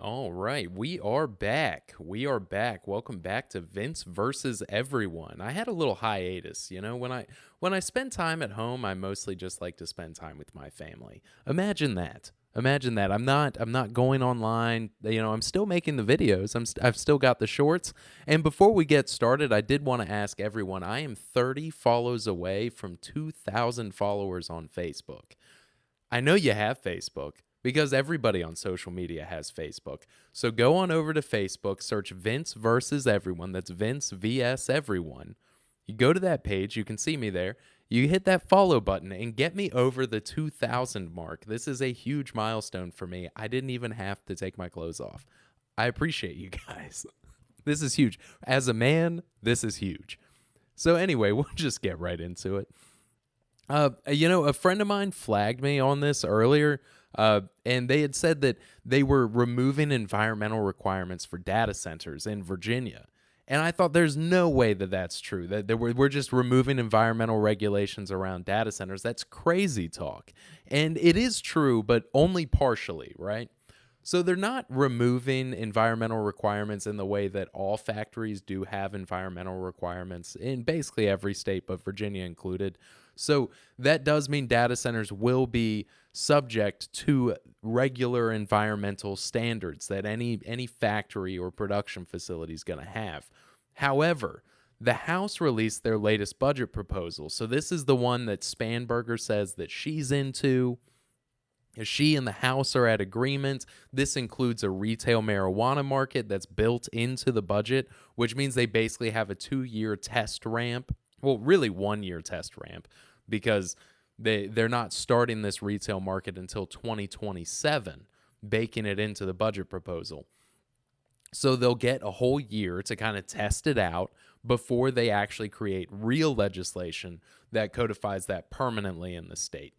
All right, we are back. We are back. Welcome back to Vince versus everyone. I had a little hiatus, when I spend time at home, I mostly just like to spend time with my family. Imagine that. Imagine that. I'm not going online. I'm still making the videos. I've still got the shorts. And before we get started, I did want to ask everyone, I am 30 follows away from 2,000 followers on Facebook. I know you have Facebook because everybody on social media has Facebook. So go on over to Facebook, search Vince versus everyone. That's Vince vs everyone. You go to that page, you can see me there. You hit that follow button and get me over the 2,000 mark. This is a huge milestone for me. I didn't even have to take my clothes off. I appreciate you guys. This is huge. As a man, this is huge. So, anyway, we'll just get right into it. A friend of mine flagged me on this earlier, and they had said that they were removing environmental requirements for data centers in Virginia. And I thought there's no way that that's true, that we're just removing environmental regulations around data centers. That's crazy talk. And it is true, but only partially, right? So they're not removing environmental requirements in the way that all factories do have environmental requirements in basically every state, but Virginia included. So that does mean data centers will be subject to regular environmental standards that any factory or production facility is going to have. However, the House released their latest budget proposal. So this is the one that Spanberger says that she's into. She and the House are at agreement. This includes a retail marijuana market that's built into the budget, which means they basically have a 2-year test ramp. Well, really 1-year test ramp, because they're not starting this retail market until 2027, baking it into the budget proposal. So they'll get a whole year to kind of test it out before they actually create real legislation that codifies that permanently in the state.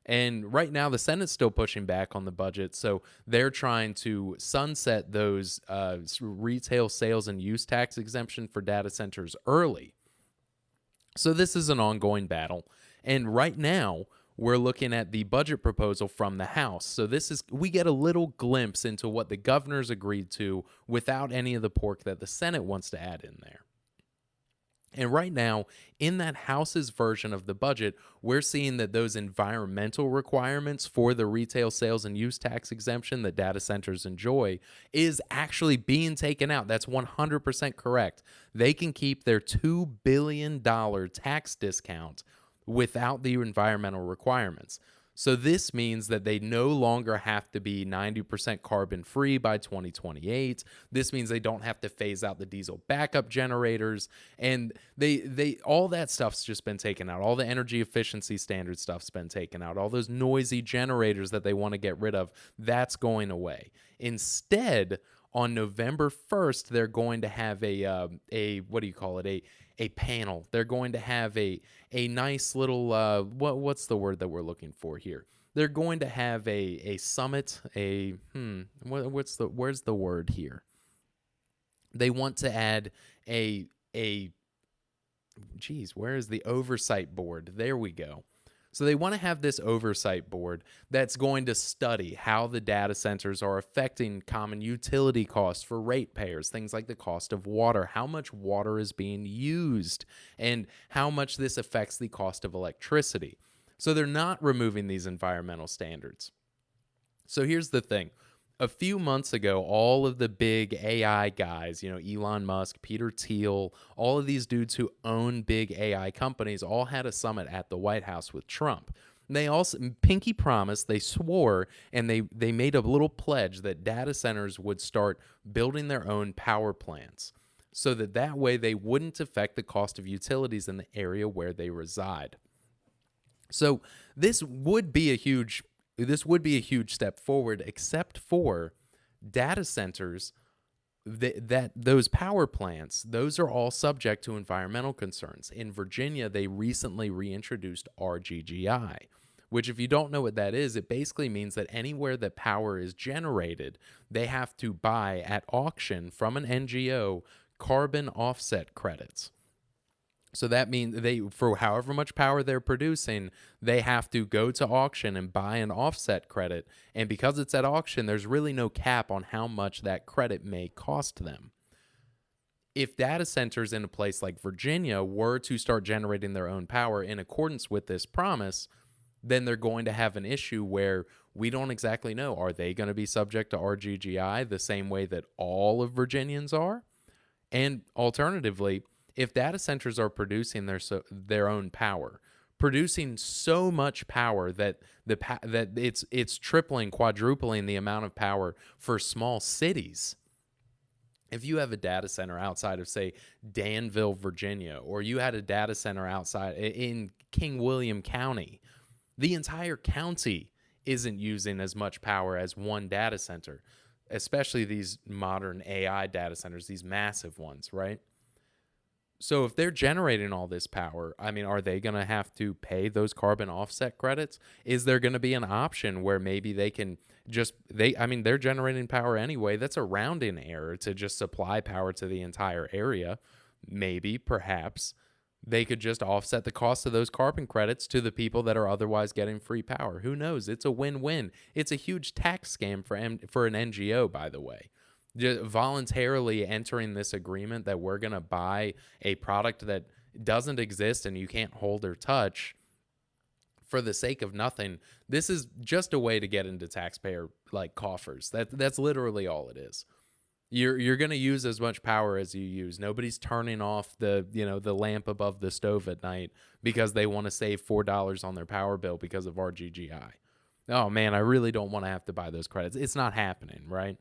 And right now, the Senate's still pushing back on the budget, so they're trying to sunset those retail sales and use tax exemption for data centers early. So this is an ongoing battle. And right now, we're looking at the budget proposal from the House. So we get a little glimpse into what the governors agreed to without any of the pork that the Senate wants to add in there. And right now, in that House's version of the budget, we're seeing that those environmental requirements for the retail sales and use tax exemption that data centers enjoy is actually being taken out. That's 100% correct. They can keep their $2 billion tax discount without the environmental requirements. So this means that they no longer have to be 90% carbon free by 2028. This means they don't have to phase out the diesel backup generators, and they all that stuff's just been taken out. All the energy efficiency standard stuff's been taken out. All those noisy generators that they want to get rid of, that's going away. Instead, on November 1st, they're going to have a what do you call it? A panel. They're going to have a nice little what's the word that we're looking for here? They're going to have a summit. Where's the word here? They want to add where is the oversight board? There we go. So they want to have this oversight board that's going to study how the data centers are affecting common utility costs for ratepayers, things like the cost of water, how much water is being used, and how much this affects the cost of electricity. So they're not removing these environmental standards. So here's the thing. A few months ago, all of the big AI guys, Elon Musk, Peter Thiel, all of these dudes who own big AI companies all had a summit at the White House with Trump. They also pinky promised, they swore, and they made a little pledge that data centers would start building their own power plants so that way they wouldn't affect the cost of utilities in the area where they reside. So this would be a huge step forward, except for data centers, those power plants, those are all subject to environmental concerns. In Virginia, they recently reintroduced RGGI, which, if you don't know what that is, it basically means that anywhere that power is generated, they have to buy at auction from an NGO carbon offset credits. So that means they, for however much power they're producing, they have to go to auction and buy an offset credit. And because it's at auction, there's really no cap on how much that credit may cost them. If data centers in a place like Virginia were to start generating their own power in accordance with this promise, then they're going to have an issue where we don't exactly know. Are they going to be subject to RGGI the same way that all of Virginians are? And alternatively, if data centers are producing their own power, producing so much power that that it's tripling, quadrupling the amount of power for small cities. If you have a data center outside of, say, Danville, Virginia, or you had a data center outside in King William County, the entire county isn't using as much power as one data center, especially these modern AI data centers, these massive ones, right? So if they're generating all this power, I mean, are they going to have to pay those carbon offset credits? Is there going to be an option where maybe they can I mean, they're generating power anyway. That's a rounding error to just supply power to the entire area. Maybe, perhaps, they could just offset the cost of those carbon credits to the people that are otherwise getting free power. Who knows? It's a win-win. It's a huge tax scam for an NGO, by the way. Just voluntarily entering this agreement that we're going to buy a product that doesn't exist and you can't hold or touch for the sake of nothing. This is just a way to get into taxpayer like coffers. That's literally all it is. You're going to use as much power as you use. Nobody's turning off the lamp above the stove at night because they want to save $4 on their power bill because of RGGI. Oh man, I really don't want to have to buy those credits. It's not happening, right?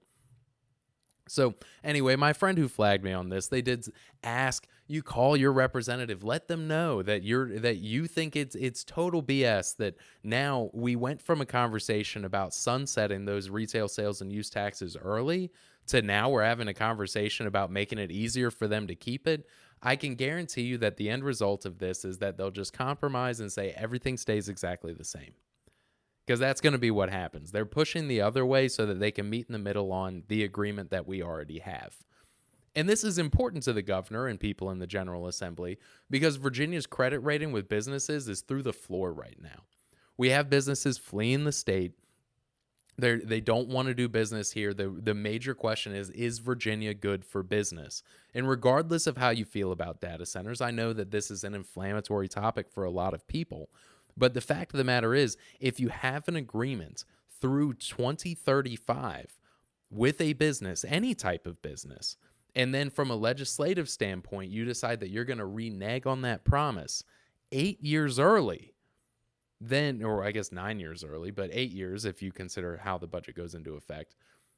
So anyway, my friend who flagged me on this, they did ask you call your representative, let them know that you think it's total BS that now we went from a conversation about sunsetting those retail sales and use taxes early to now we're having a conversation about making it easier for them to keep it. I can guarantee you that the end result of this is that they'll just compromise and say everything stays exactly the same. Because that's going to be what happens. They're pushing the other way so that they can meet in the middle on the agreement that we already have. And this is important to the governor and people in the General Assembly because Virginia's credit rating with businesses is through the floor right now. We have businesses fleeing the state. They don't want to do business here. The major question is Virginia good for business? And regardless of how you feel about data centers, I know that this is an inflammatory topic for a lot of people. But the fact of the matter is, if you have an agreement through 2035 with a business, any type of business, and then from a legislative standpoint, you decide that you're going to renege on that promise 8 years early, then, or I guess 9 years early, but 8 years if you consider how the budget goes into effect.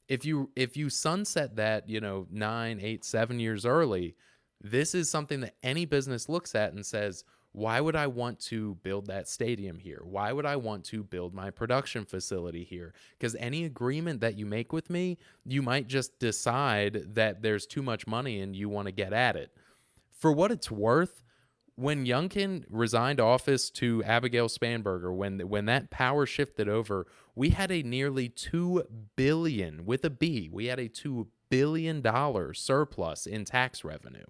If you sunset that, 9, 8, 7 years early, this is something that any business looks at and says, why would I want to build that stadium here? Why would I want to build my production facility here? Because any agreement that you make with me, you might just decide that there's too much money and you want to get at it. For what it's worth, when Youngkin resigned office to Abigail Spanberger, when that power shifted over, we had a nearly $2 billion, with a B, we had a $2 billion surplus in tax revenue.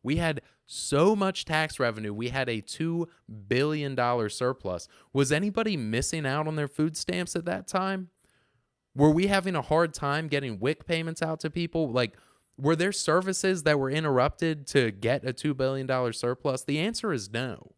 We had so much tax revenue. We had a $2 billion surplus. Was anybody missing out on their food stamps at that time? Were we having a hard time getting WIC payments out to people? Like, were there services that were interrupted to get a $2 billion surplus? The answer is no.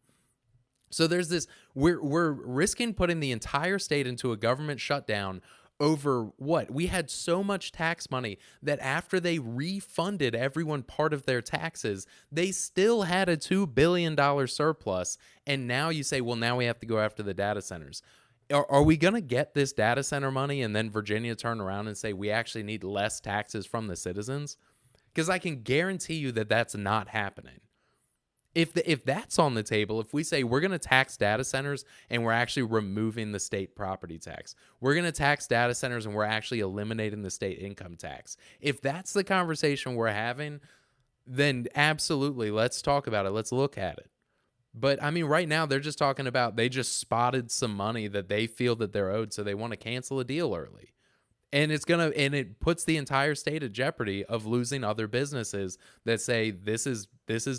So there's this, we're risking putting the entire state into a government shutdown over what? We had so much tax money that after they refunded everyone part of their taxes, they still had a $2 billion surplus. And now you say, well, now we have to go after the data centers. Are we going to get this data center money and then Virginia turn around and say we actually need less taxes from the citizens? Because I can guarantee you that that's not happening. If that's on the table, if we say we're going to tax data centers and we're actually removing the state property tax, we're going to tax data centers and we're actually eliminating the state income tax. If that's the conversation we're having, then absolutely, let's talk about it. Let's look at it. But I mean, right now they're just talking about they just spotted some money that they feel that they're owed, so they want to cancel a deal early. And it puts the entire state at jeopardy of losing other businesses that say this is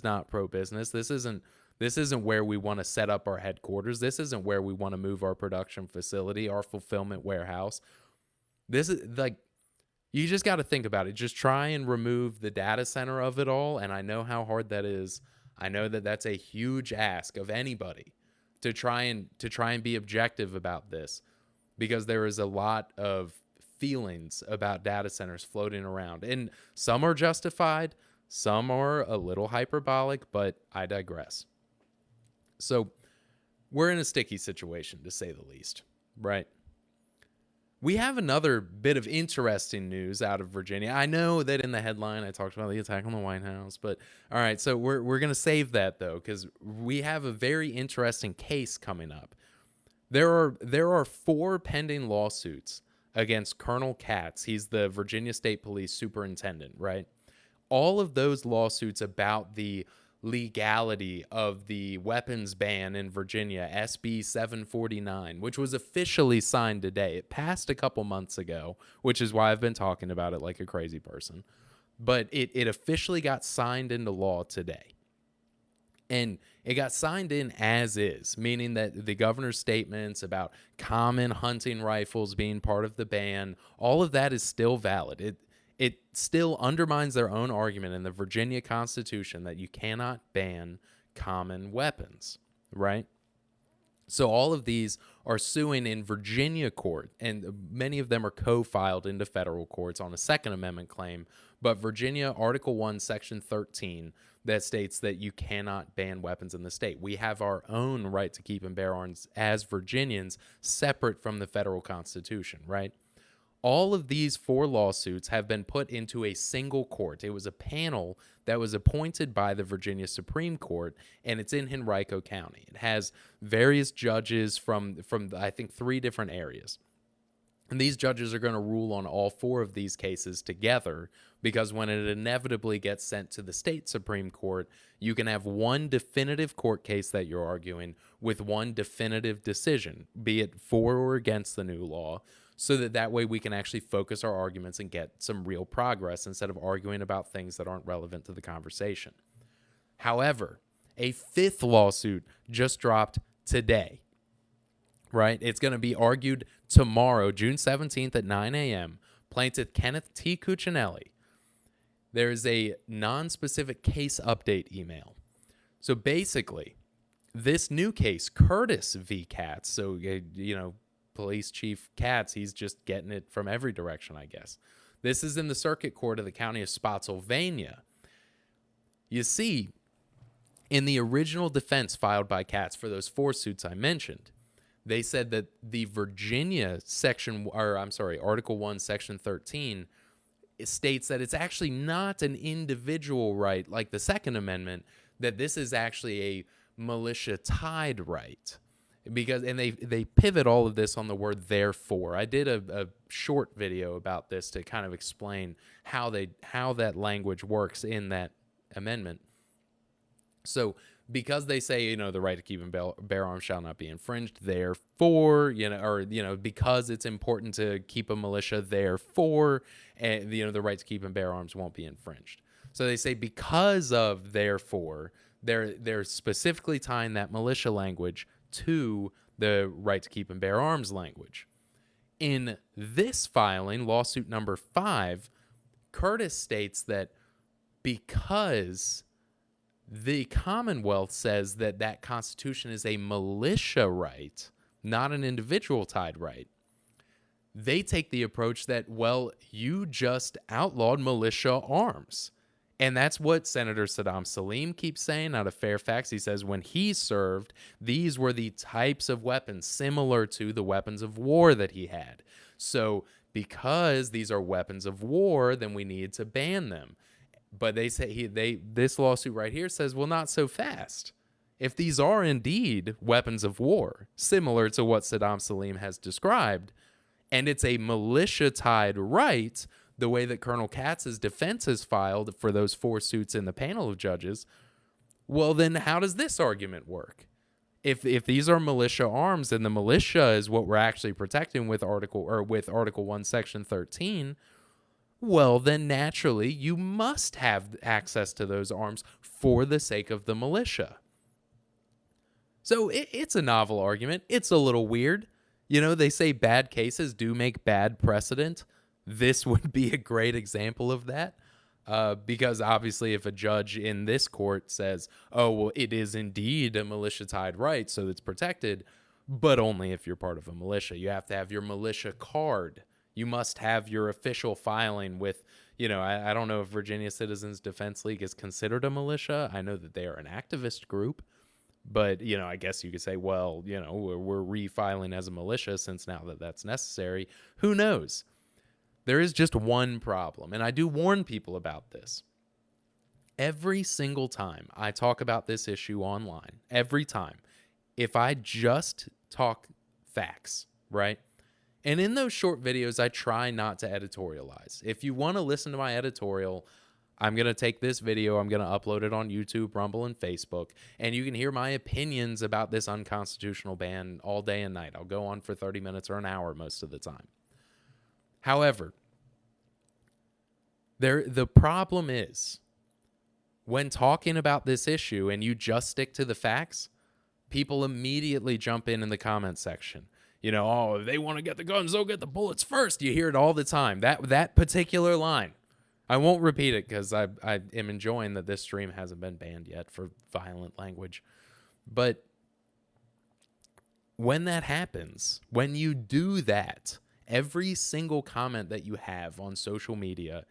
not pro business. This isn't where we want to set up our headquarters. This isn't where we want to move our production facility, our fulfillment warehouse. This is like, you just got to think about it. Just try and remove the data center of it all. And I know how hard that is. I know that that's a huge ask of anybody to try and be objective about this, because there is a lot of feelings about data centers floating around, and some are justified, some are a little hyperbolic, but I digress. So we're in a sticky situation, to say the least, right? We have another bit of interesting news out of Virginia. I know that in the headline I talked about the attack on the White House, but all right, so we're going to save that though, because we have a very interesting case coming up. There are 4 pending lawsuits against Colonel Katz. He's the Virginia State Police Superintendent, right? All of those lawsuits about the legality of the weapons ban in Virginia, SB 749, which was officially signed today. It passed a couple months ago, which is why I've been talking about it like a crazy person. But it officially got signed into law today. And it got signed in as is, meaning that the governor's statements about common hunting rifles being part of the ban, all of that is still valid. It still undermines their own argument in the Virginia Constitution that you cannot ban common weapons, right? So all of these are suing in Virginia court, and many of them are co-filed into federal courts on a Second Amendment claim. But Virginia Article 1, Section 13, that states that you cannot ban weapons in the state. We have our own right to keep and bear arms as Virginians, separate from the federal Constitution, right? All of these 4 lawsuits have been put into a single court. It was a panel that was appointed by the Virginia Supreme Court, and it's in Henrico County. It has various judges from I think 3 different areas. And these judges are going to rule on all 4 of these cases together, because when it inevitably gets sent to the state Supreme Court, you can have one definitive court case that you're arguing with one definitive decision, be it for or against the new law, so that way we can actually focus our arguments and get some real progress instead of arguing about things that aren't relevant to the conversation. However, a 5th lawsuit just dropped today, right? It's going to be argued tomorrow, June 17th at 9 a.m. Plaintiff Kenneth T. Cuccinelli. There is a non-specific case update email. So basically, this new case, Curtis v. Katz, so, Police Chief Katz, he's just getting it from every direction, I guess. This is in the Circuit Court of the County of Spotsylvania. You see, in the original defense filed by Katz for those 4 suits I mentioned, they said that the Virginia Article 1, Section 13 states that it's actually not an individual right like the Second Amendment, that this is actually a militia-tied right. And they pivot all of this on the word therefore. I did a short video about this to kind of explain how that language works in that amendment. So because they say, the right to keep and bear arms shall not be infringed, therefore, because it's important to keep a militia, therefore, the right to keep and bear arms won't be infringed. So they say because of therefore, they're specifically tying that militia language to the right to keep and bear arms language. In this filing, lawsuit number 5, Curtis states that because the Commonwealth says that Constitution is a militia right, not an individual tied right, they take the approach that, well, you just outlawed militia arms. And that's what Senator Saddam Salim keeps saying out of Fairfax. He says when he served, these were the types of weapons similar to the weapons of war that he had. So because these are weapons of war, then we need to ban them. But they say this lawsuit right here says, well, not so fast. If these are indeed weapons of war, similar to what Saddam Salim has described, and it's a militia-tied right, the way that Colonel Katz's defense is filed for those 4 suits in the panel of judges, well, then how does this argument work? if these are militia arms and the militia is what we're actually protecting with Article 1, Section 13, well, then naturally you must have access to those arms for the sake of the militia. So it's a novel argument. It's a little weird. They say bad cases do make bad precedent. This would be a great example of that. Because obviously if a judge in this court says, oh, well, it is indeed a militia-tied right, so it's protected, but only if you're part of a militia. You have to have your militia card. You must have your official filing with, I don't know if Virginia Citizens Defense League is considered a militia. I know that they are an activist group, but, I guess you could say, well, we're refiling as a militia since now that's necessary. Who knows? There is just one problem, and I do warn people about this. Every single time I talk about this issue online, every time, if I just talk facts, right? And in those short videos, I try not to editorialize. If you want to listen to my editorial, I'm going to take this video, I'm going to upload it on YouTube, Rumble, and Facebook, and you can hear my opinions about this unconstitutional ban all day and night. I'll go on for 30 minutes or an hour most of the time. However, the problem is when talking about this issue and you just stick to the facts, people immediately jump in the comment section. Oh, they want to get the guns, they'll get the bullets first. You hear it all the time. That particular line. I won't repeat it because I am enjoying that this stream hasn't been banned yet for violent language. But when that happens, when you do that, every single comment that you have on social media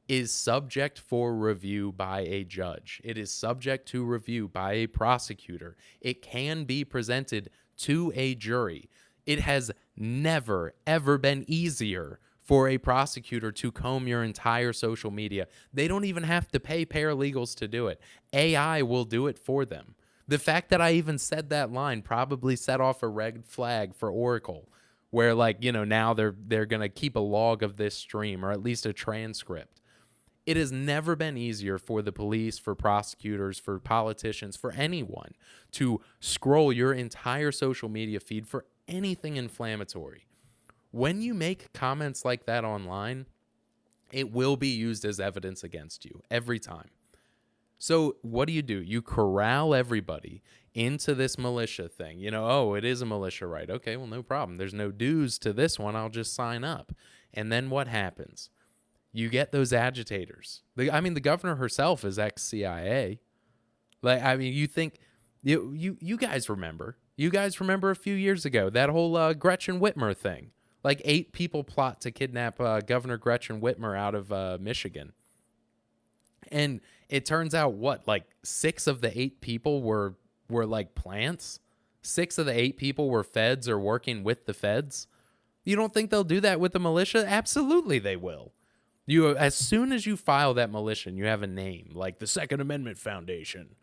is subject for review by a judge. It is subject to review by a prosecutor. It can be presented to a jury. It has never, ever been easier for a prosecutor to comb your entire social media. They don't even have to pay paralegals to do it. AI will do it for them. The fact that I even said that line probably set off a red flag for Oracle, where now they're going to keep a log of this stream or at least a transcript. It has never been easier for the police, for prosecutors, for politicians, for anyone to scroll your entire social media feed for anything inflammatory. When you make comments like that online, it will be used as evidence against you every time. So what do? You corral everybody into this militia thing. Oh, it is a militia right. Okay, well, no problem. There's no dues to this one. I'll just sign up. And then what happens? You get those agitators. The governor herself is ex-CIA. You think you guys remember? You guys remember a few years ago that whole Gretchen Whitmer thing? 8 people plot to kidnap Governor Gretchen Whitmer out of Michigan. And it turns out 6 of the 8 people were plants? 6 of the 8 people were feds or working with the feds? You don't think they'll do that with the militia? Absolutely they will. As soon as you file that militia and you have a name like the Second Amendment Foundation,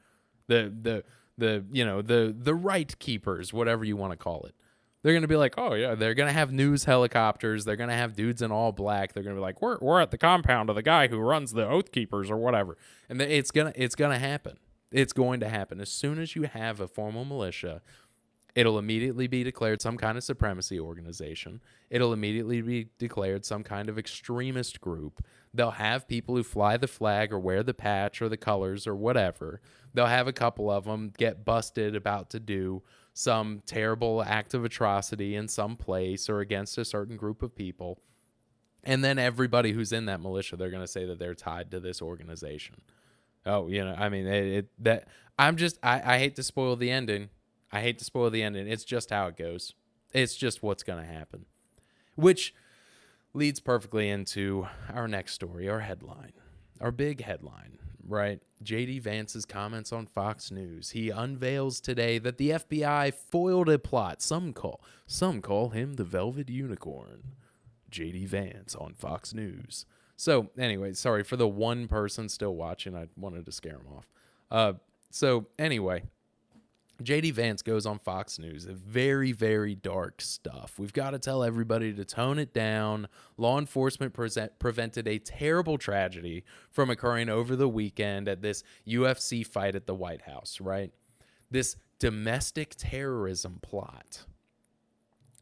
the Right Keepers, whatever you want to call it, they're going to be like, oh yeah, they're going to have news helicopters. They're going to have dudes in all black. They're going to be like, we're at the compound of the guy who runs the Oath Keepers or whatever. And it's going to happen. It's going to happen. As soon as you have a formal militia, it'll immediately be declared some kind of supremacy organization. It'll immediately be declared some kind of extremist group. They'll have people who fly the flag or wear the patch or the colors or whatever. They'll have a couple of them get busted about to do some terrible act of atrocity in some place or against a certain group of people. And then everybody who's in that militia, they're going to say that they're tied to this organization. Oh, I hate to spoil the ending. It's just how it goes. It's just what's going to happen. Which leads perfectly into our next story, our headline, our big headline, right? J.D. Vance's comments on Fox News. He unveils today that the FBI foiled a plot. Some call him the Velvet Unicorn. J.D. Vance on Fox News. So anyway, sorry for the one person still watching. I wanted to scare him off. So anyway, J.D. Vance goes on Fox News. Very, very dark stuff. We've got to tell everybody to tone it down. Law enforcement prevented a terrible tragedy from occurring over the weekend at this UFC fight at the White House, right? This domestic terrorism plot.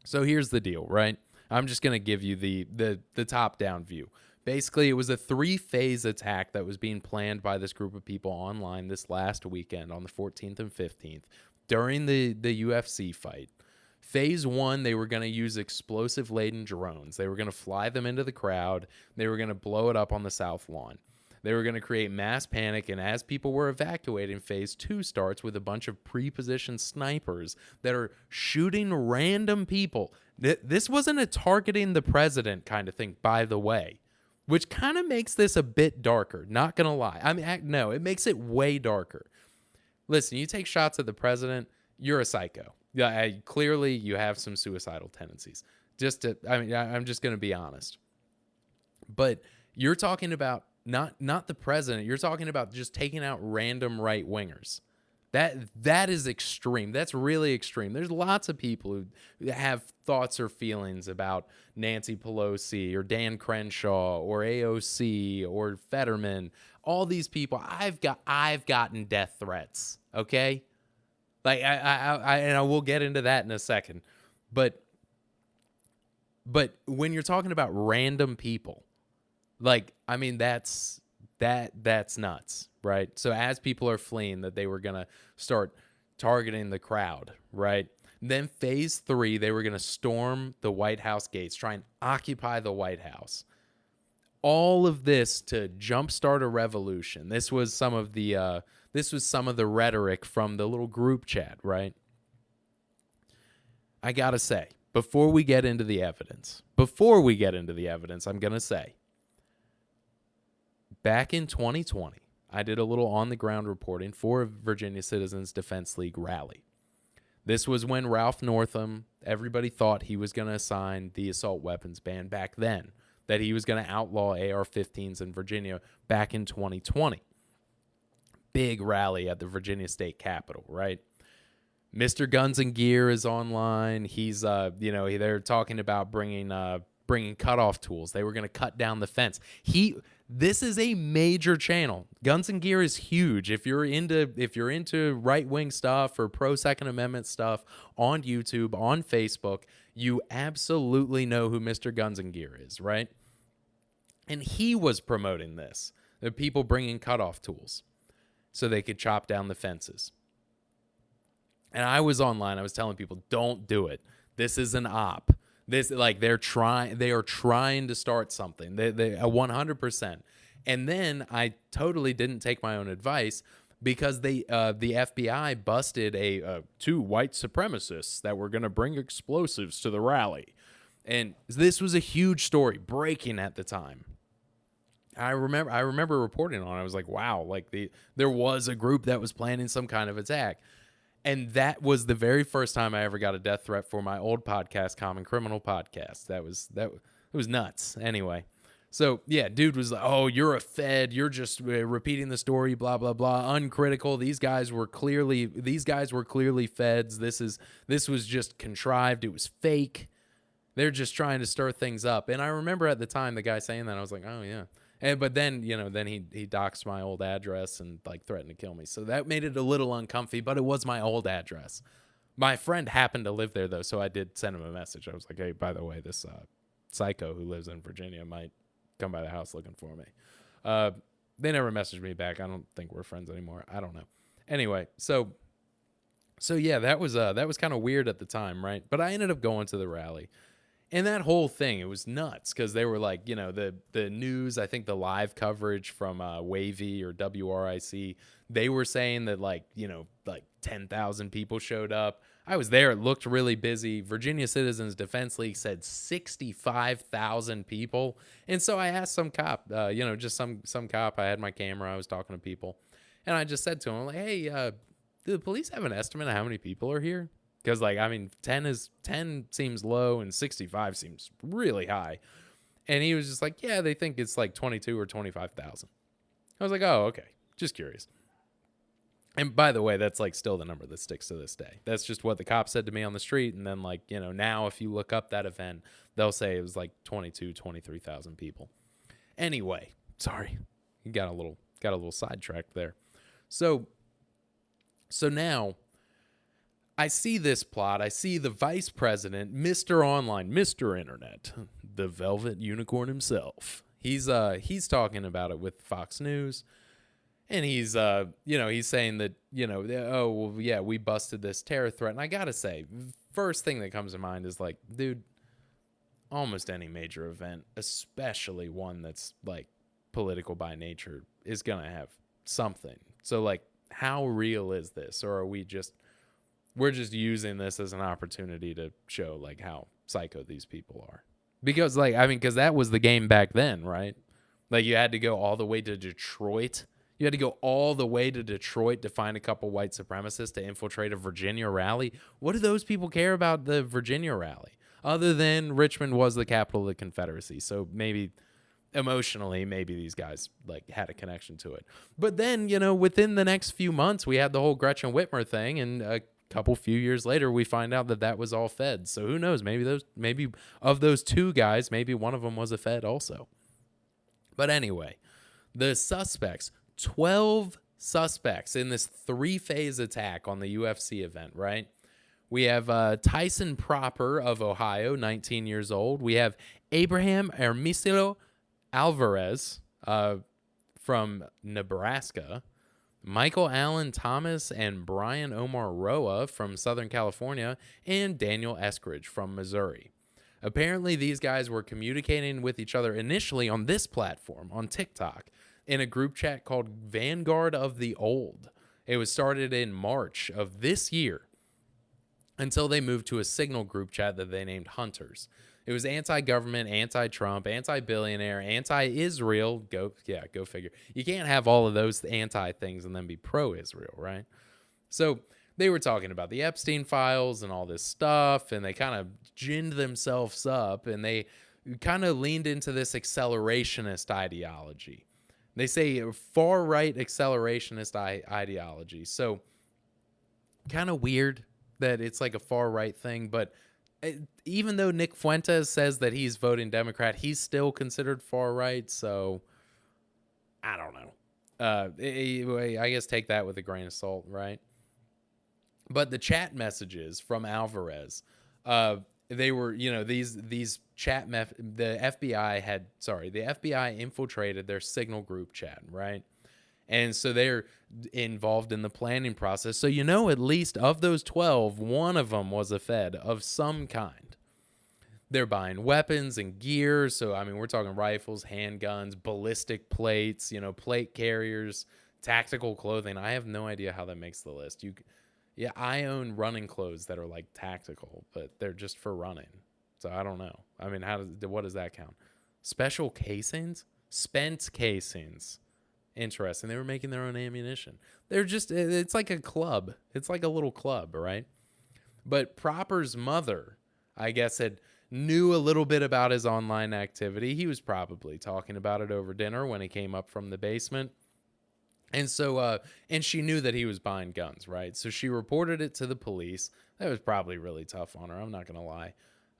So here's the deal, right? I'm just going to give you the top-down view. Basically, it was a 3-phase attack that was being planned by this group of people online this last weekend on the 14th and 15th during the UFC fight. Phase 1, they were going to use explosive-laden drones. They were going to fly them into the crowd. They were going to blow it up on the South Lawn. They were going to create mass panic, and as people were evacuating, Phase 2 starts with a bunch of pre-positioned snipers that are shooting random people. This wasn't a targeting the president kind of thing, by the way, which kind of makes this a bit darker, not going to lie. I mean, no, it makes it way darker. Listen, you take shots at the president, you're a psycho. Yeah, clearly you have some suicidal tendencies. I'm just going to be honest. But you're talking about not the president. You're talking about just taking out random right-wingers. That is extreme. That's really extreme. There's lots of people who have thoughts or feelings about Nancy Pelosi or Dan Crenshaw or AOC or Fetterman. All these people, I've gotten death threats. Okay, like I will get into that in a second, but when you're talking about random people, like, I mean, that's nuts, right? So as people are fleeing, that they were going to start targeting the crowd, right? Then phase 3, they were going to storm the White House gates, try and occupy the White House. All of this to jumpstart a revolution. This was some of the rhetoric from the little group chat, right? I got to say, before we get into the evidence, I'm going to say, back in 2020, I did a little on-the-ground reporting for a Virginia Citizens Defense League rally. This was when Ralph Northam, everybody thought he was going to sign the assault weapons ban back then, that he was going to outlaw AR-15s in Virginia back in 2020. Big rally at the Virginia State Capitol, right? Mr. Guns and Gear is online. He's, they're talking about bringing cutoff tools. They were going to cut down the fence. This is a major channel. Guns and Gear is huge. If you're into right-wing stuff or pro-Second Amendment stuff on YouTube, on Facebook, you absolutely know who Mr. Guns and Gear is, right? And he was promoting this. The people bringing cutoff tools so they could chop down the fences. And I was online. I was telling people, don't do it. This is an op. They are trying to start something. They 100%. And then I totally didn't take my own advice because the FBI busted 2 white supremacists that were going to bring explosives to the rally. And this was a huge story, breaking at the time. I remember reporting on it. I was like, wow, like there was a group that was planning some kind of attack. And that was the very first time I ever got a death threat for my old podcast, Common Criminal Podcast. It was nuts. Anyway, so yeah, dude was like, "Oh, you're a Fed. You're just repeating the story. Blah blah blah. Uncritical. These guys were clearly Feds. This was just contrived. It was fake. They're just trying to stir things up." And I remember at the time the guy saying that, I was like, "Oh yeah." But then, then he doxed my old address and like threatened to kill me. So that made it a little uncomfy, but it was my old address. My friend happened to live there though, so I did send him a message. I was like, "Hey, by the way, this psycho who lives in Virginia might come by the house looking for me." They never messaged me back. I don't think we're friends anymore. I don't know. Anyway, so yeah, that was kind of weird at the time, right? But I ended up going to the rally. And that whole thing, it was nuts because they were like, the news, I think the live coverage from Wavy or WRIC, they were saying that like 10,000 people showed up. I was there. It looked really busy. Virginia Citizens Defense League said 65,000 people. And so I asked some cop, just some cop. I had my camera. I was talking to people. And I just said to him, like, "Hey, do the police have an estimate of how many people are here?" Because, 10 seems low and 65 seems really high. And he was just like, "Yeah, they think it's like 22 or 25,000. I was like, "Oh, okay. Just curious." And by the way, that's like still the number that sticks to this day. That's just what the cop said to me on the street. And then now if you look up that event, they'll say it was like 22, 23,000 people. Anyway, sorry. Got a little sidetracked there. So now I see this plot. I see the vice president, Mr. Online, Mr. Internet, the Velvet Unicorn himself. He's talking about it with Fox News, and he's he's saying that, oh well, yeah, we busted this terror threat. And I gotta say, first thing that comes to mind is like, dude, almost any major event, especially one that's like political by nature, is gonna have something. So like, how real is this, or are we're just using this as an opportunity to show like how psycho these people are? Because like, I mean, because that was the game back then, right? Like you had to go all the way to Detroit. You had to go all the way to Detroit to find a couple white supremacists to infiltrate a Virginia rally. What do those people care about the Virginia rally? Other than Richmond was the capital of the Confederacy. So maybe emotionally, maybe these guys like had a connection to it. But then, within the next few months, we had the whole Gretchen Whitmer thing, and a few years later, we find out that was all feds. So who knows? Maybe of those two guys, maybe one of them was a fed also. But anyway, the suspects, 12 suspects in this 3-phase attack on the UFC event, right? We have Tyson Proper of Ohio, 19 years old. We have Abraham Hermisilo Alvarez from Nebraska. Michael Allen Thomas and Brian Omar Roa from Southern California, and Daniel Eskridge from Missouri. Apparently, these guys were communicating with each other initially on this platform, on TikTok, in a group chat called Vanguard of the Old. It was started in March of this year, until they moved to a Signal group chat that they named Hunters. It was anti-government, anti-Trump, anti-billionaire, anti-Israel. Go figure. You can't have all of those anti-things and then be pro-Israel, right? So they were talking about the Epstein files and all this stuff, and they kind of ginned themselves up, and they kind of leaned into this accelerationist ideology. They say far-right accelerationist ideology. So kind of weird that it's like a far-right thing, but even though Nick Fuentes says that he's voting Democrat, he's still considered far-right, so I don't know. I guess take that with a grain of salt, right? But the chat messages from Alvarez, they were, these chat the FBI infiltrated their Signal group chat, right? And so they're involved in the planning process. So, at least of those 12, one of them was a Fed of some kind. They're buying weapons and gear. So, I mean, we're talking rifles, handguns, ballistic plates, plate carriers, tactical clothing. I have no idea how that makes the list. I own running clothes that are like tactical, but they're just for running. So I don't know. I mean, what does that count? Special casings? Spent casings. Interesting. They were making their own ammunition. It's like a club. It's like a little club, right? But Proper's mother, I guess, knew a little bit about his online activity. He was probably talking about it over dinner when he came up from the basement. And so, and she knew that he was buying guns, right? So she reported it to the police. That was probably really tough on her. I'm not going to lie.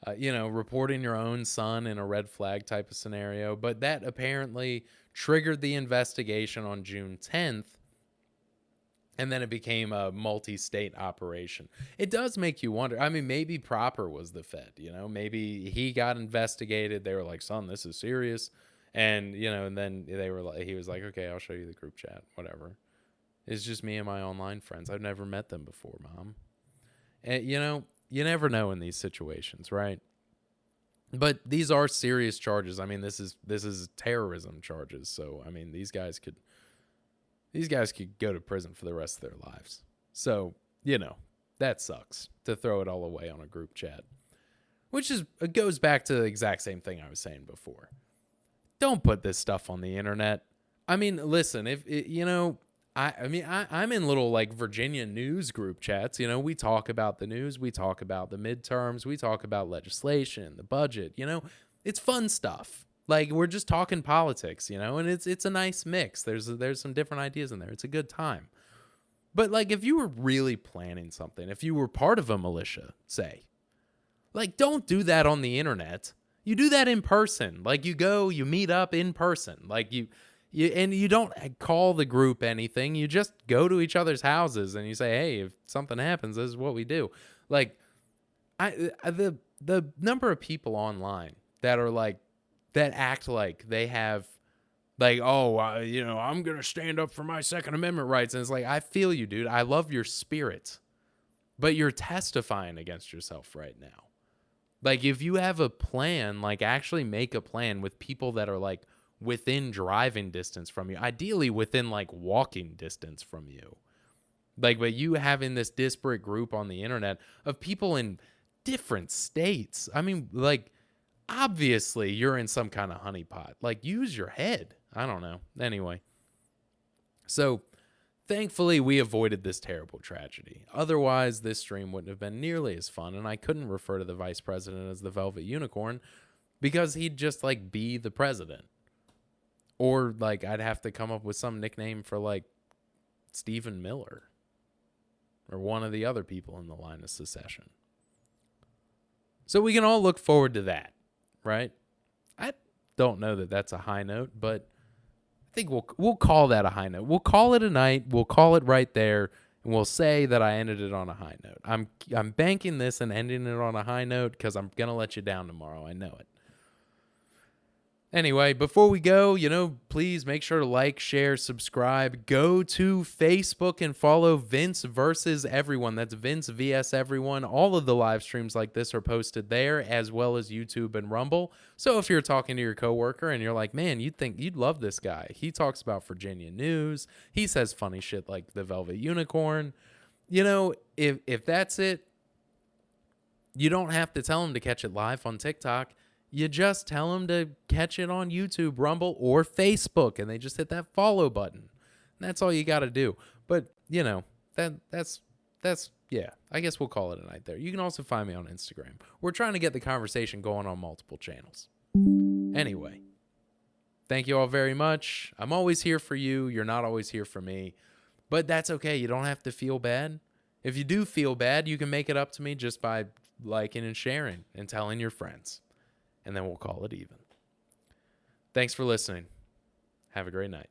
Reporting your own son in a red flag type of scenario. But that apparently triggered the investigation on June 10th. And then it became a multi-state operation. It does make you wonder. I mean, maybe Proper was the Fed, maybe he got investigated. They were like, son, this is serious. And, and then he was like, okay, I'll show you the group chat, whatever. It's just me and my online friends. I've never met them before, Mom. And, you never know in these situations, right? But these are serious charges. I mean, this is terrorism charges. So, I mean, these guys could go to prison for the rest of their lives. So, that sucks to throw it all away on a group chat, which goes back to the exact same thing I was saying before. Don't put this stuff on the internet. I mean, listen, I'm in little like Virginia news group chats. We talk about the news, we talk about the midterms, we talk about legislation, the budget. It's fun stuff. Like we're just talking politics, and it's a nice mix. There's some different ideas in there. It's a good time. But like if you were really planning something, if you were part of a militia, say, like don't do that on the internet. You do that in person. Like you meet up in person. Like And you don't call the group anything. You just go to each other's houses and you say, hey, if something happens, this is what we do. Like, the number of people online that are like, that act like they have, like, oh, I'm going to stand up for my Second Amendment rights. And it's like, I feel you, dude. I love your spirit. But you're testifying against yourself right now. Like, if you have a plan, like, actually make a plan with people that are, like, within driving distance from you. Ideally within, like, walking distance from you. Like, but you having this disparate group on the internet of people in different states. I mean, like, obviously you're in some kind of honeypot. Like, use your head. I don't know. Anyway. So, thankfully, we avoided this terrible tragedy. Otherwise, this stream wouldn't have been nearly as fun, and I couldn't refer to the vice president as the Velvet Unicorn because he'd just, like, be the president. Or, like, I'd have to come up with some nickname for, like, Stephen Miller or one of the other people in the line of secession. So we can all look forward to that, right? I don't know that that's a high note, but I think we'll call that a high note. We'll call it a night. We'll call it right there, and we'll say that I ended it on a high note. I'm banking this and ending it on a high note because I'm gonna let you down tomorrow. I know it. Anyway, before we go, please make sure to like, share, subscribe. Go to Facebook and follow Vince versus Everyone. That's Vince vs Everyone. All of the live streams like this are posted there, as well as YouTube and Rumble. So if you're talking to your coworker and you're like, man, you'd love this guy. He talks about Virginia news. He says funny shit like the Velvet Unicorn. If that's it, you don't have to tell him to catch it live on TikTok. You just tell them to catch it on YouTube, Rumble, or Facebook, and they just hit that follow button. And that's all you got to do. But, that's I guess we'll call it a night there. You can also find me on Instagram. We're trying to get the conversation going on multiple channels. Anyway, thank you all very much. I'm always here for you. You're not always here for me. But that's okay. You don't have to feel bad. If you do feel bad, you can make it up to me just by liking and sharing and telling your friends. And then we'll call it even. Thanks for listening. Have a great night.